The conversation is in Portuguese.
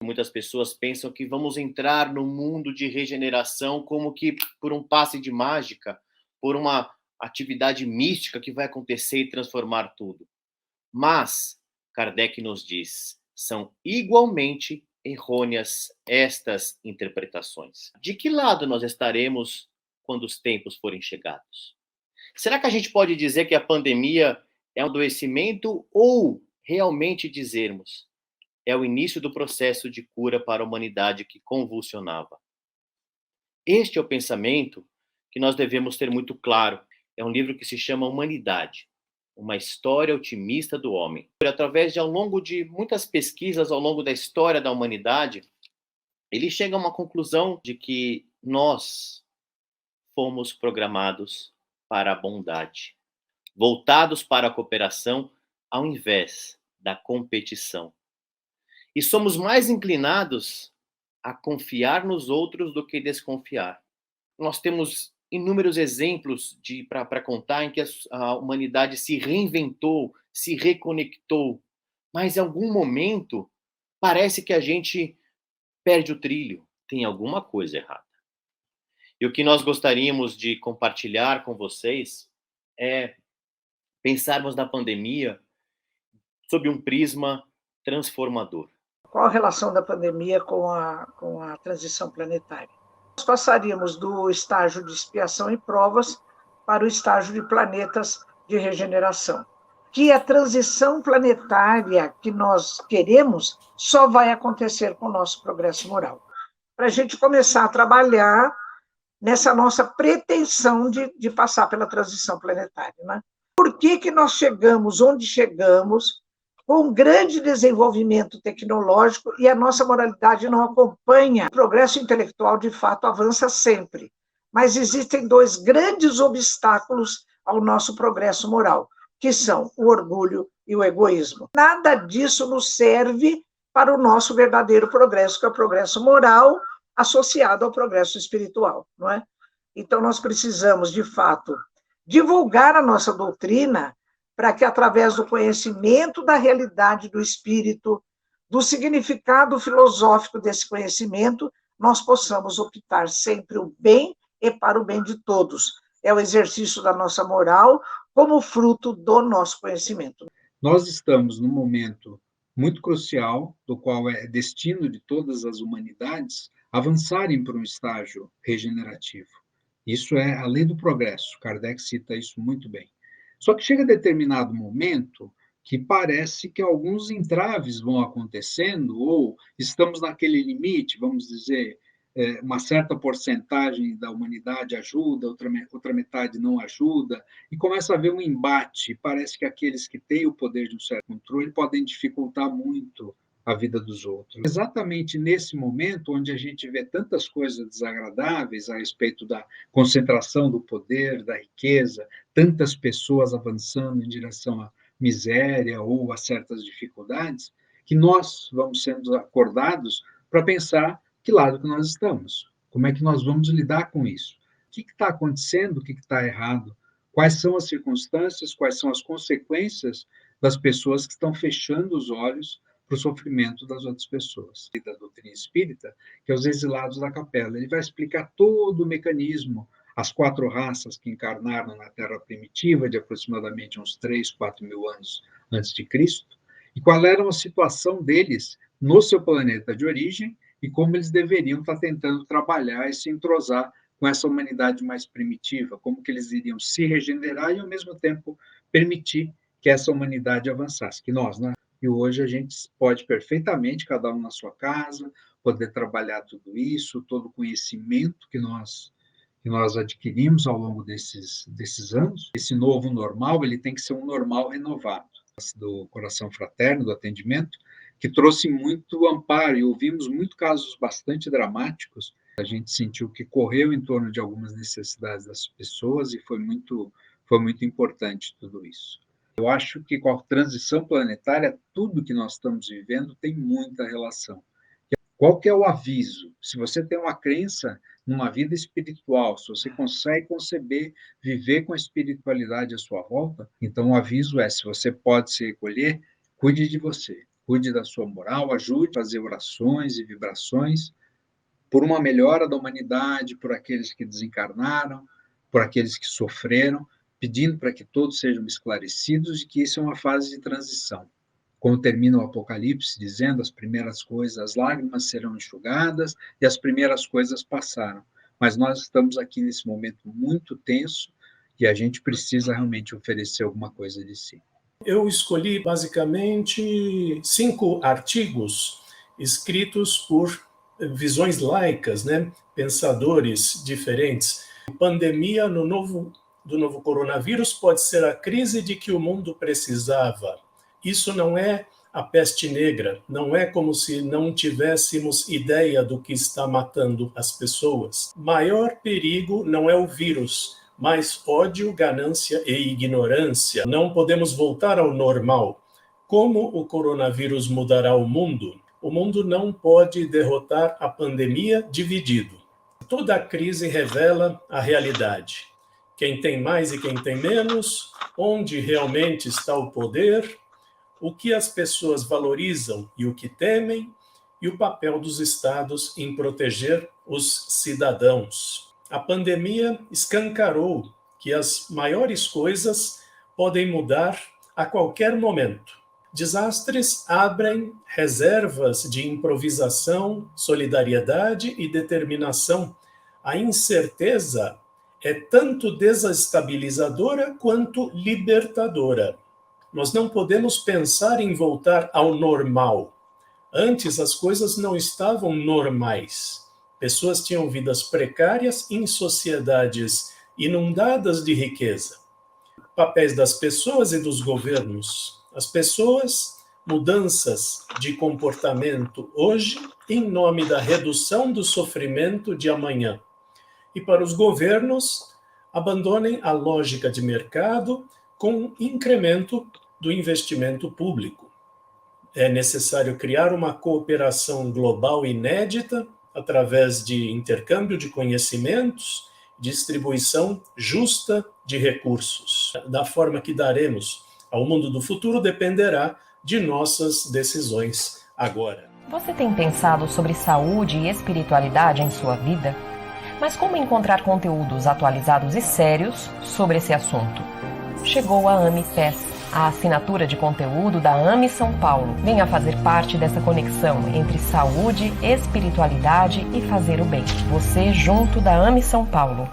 Muitas pessoas pensam que vamos entrar no mundo de regeneração como que por um passe de mágica, por uma atividade mística que vai acontecer e transformar tudo. Mas, Kardec nos diz, são igualmente errôneas estas interpretações. De que lado nós estaremos quando os tempos forem chegados? Será que a gente pode dizer que a pandemia é um adoecimento ou realmente dizermos é o início do processo de cura para a humanidade que convulsionava? Este é o pensamento que nós devemos ter muito claro. É um livro que se chama Humanidade, uma história otimista do homem. Através de, ao longo de muitas pesquisas ao longo da história da humanidade, ele chega a uma conclusão de que nós fomos programados para a bondade, voltados para a cooperação ao invés da competição. E somos mais inclinados a confiar nos outros do que desconfiar. Nós temos inúmeros exemplos para contar em que a humanidade se reinventou, se reconectou, mas em algum momento parece que a gente perde o trilho, tem alguma coisa errada. E o que nós gostaríamos de compartilhar com vocês é pensarmos na pandemia sob um prisma transformador. Qual a relação da pandemia com a transição planetária? Nós passaríamos do estágio de expiação e provas para o estágio de planetas de regeneração. Que a transição planetária que nós queremos só vai acontecer com o nosso progresso moral. Para a gente começar a trabalhar nessa nossa pretensão de passar pela transição planetária. Né? Por que nós chegamos onde chegamos, com um grande desenvolvimento tecnológico, e a nossa moralidade não acompanha? O progresso intelectual, de fato, avança sempre, mas existem dois grandes obstáculos ao nosso progresso moral, que são o orgulho e o egoísmo. Nada disso nos serve para o nosso verdadeiro progresso, que é o progresso moral associado ao progresso espiritual, não é? Então, nós precisamos, de fato, divulgar a nossa doutrina para que, através do conhecimento da realidade do espírito, do significado filosófico desse conhecimento, nós possamos optar sempre o bem e para o bem de todos. É o exercício da nossa moral como fruto do nosso conhecimento. Nós estamos num momento muito crucial, do qual é destino de todas as humanidades avançarem para um estágio regenerativo. Isso é a lei do progresso. Kardec cita isso muito bem. Só que chega a determinado momento que parece que alguns entraves vão acontecendo, ou estamos naquele limite, vamos dizer, uma certa porcentagem da humanidade ajuda, outra metade não ajuda, e começa a haver um embate. Parece que aqueles que têm o poder de um certo controle podem dificultar muito a vida dos outros. Exatamente nesse momento onde a gente vê tantas coisas desagradáveis a respeito da concentração do poder, da riqueza, tantas pessoas avançando em direção à miséria ou a certas dificuldades, que nós vamos sendo acordados para pensar que lado que nós estamos, como é que nós vamos lidar com isso, o que está acontecendo, o que está errado, quais são as circunstâncias, quais são as consequências das pessoas que estão fechando os olhos para o sofrimento das outras pessoas. E da doutrina espírita, que é os exilados da capela, ele vai explicar todo o mecanismo, as 4 raças que encarnaram na Terra primitiva, de aproximadamente uns 3, 4 mil anos antes de Cristo, e qual era a situação deles no seu planeta de origem e como eles deveriam estar tentando trabalhar e se entrosar com essa humanidade mais primitiva, como que eles iriam se regenerar e, ao mesmo tempo, permitir que essa humanidade avançasse, que nós, né? E hoje a gente pode perfeitamente, cada um na sua casa, poder trabalhar tudo isso, todo o conhecimento que nós adquirimos ao longo desses anos. Esse novo normal, ele tem que ser um normal renovado, do coração fraterno, do atendimento, que trouxe muito amparo, e ouvimos muitos casos bastante dramáticos. A gente sentiu que correu em torno de algumas necessidades das pessoas, e foi muito importante tudo isso. Eu acho que com a transição planetária, tudo que nós estamos vivendo tem muita relação. Qual que é o aviso? Se você tem uma crença numa vida espiritual, se você consegue conceber, viver com a espiritualidade à sua volta, então o aviso é, se você pode se recolher, cuide de você. cuide da sua moral, ajude a fazer orações e vibrações por uma melhora da humanidade, por aqueles que desencarnaram, por aqueles que sofreram, pedindo para que todos sejam esclarecidos e que isso é uma fase de transição. Como termina o Apocalipse, dizendo as primeiras coisas, as lágrimas serão enxugadas e as primeiras coisas passaram. Mas nós estamos aqui nesse momento muito tenso e a gente precisa realmente oferecer alguma coisa de si. Eu escolhi basicamente 5 artigos escritos por visões laicas, né? Pensadores diferentes. Pandemia do novo coronavírus pode ser a crise de que o mundo precisava. Isso não é a peste negra, não é como se não tivéssemos ideia do que está matando as pessoas. Maior perigo não é o vírus, mas ódio, ganância e ignorância. Não podemos voltar ao normal. Como o coronavírus mudará o mundo? O mundo não pode derrotar a pandemia dividido. Toda a crise revela a realidade. Quem tem mais e quem tem menos, onde realmente está o poder, o que as pessoas valorizam e o que temem, e o papel dos estados em proteger os cidadãos. A pandemia escancarou que as maiores coisas podem mudar a qualquer momento. Desastres abrem reservas de improvisação, solidariedade e determinação. A incerteza é tanto desestabilizadora quanto libertadora. Nós não podemos pensar em voltar ao normal. Antes as coisas não estavam normais. Pessoas tinham vidas precárias em sociedades inundadas de riqueza. Papéis das pessoas e dos governos. As pessoas, mudanças de comportamento hoje em nome da redução do sofrimento de amanhã. E para os governos, abandonem a lógica de mercado com incremento do investimento público. É necessário criar uma cooperação global inédita através de intercâmbio de conhecimentos, distribuição justa de recursos. Da forma que daremos ao mundo do futuro dependerá de nossas decisões agora. Você tem pensado sobre saúde e espiritualidade em sua vida? Mas como encontrar conteúdos atualizados e sérios sobre esse assunto? Chegou a AME PES, a assinatura de conteúdo da AME São Paulo. Venha fazer parte dessa conexão entre saúde, espiritualidade e fazer o bem. Você junto da AME São Paulo.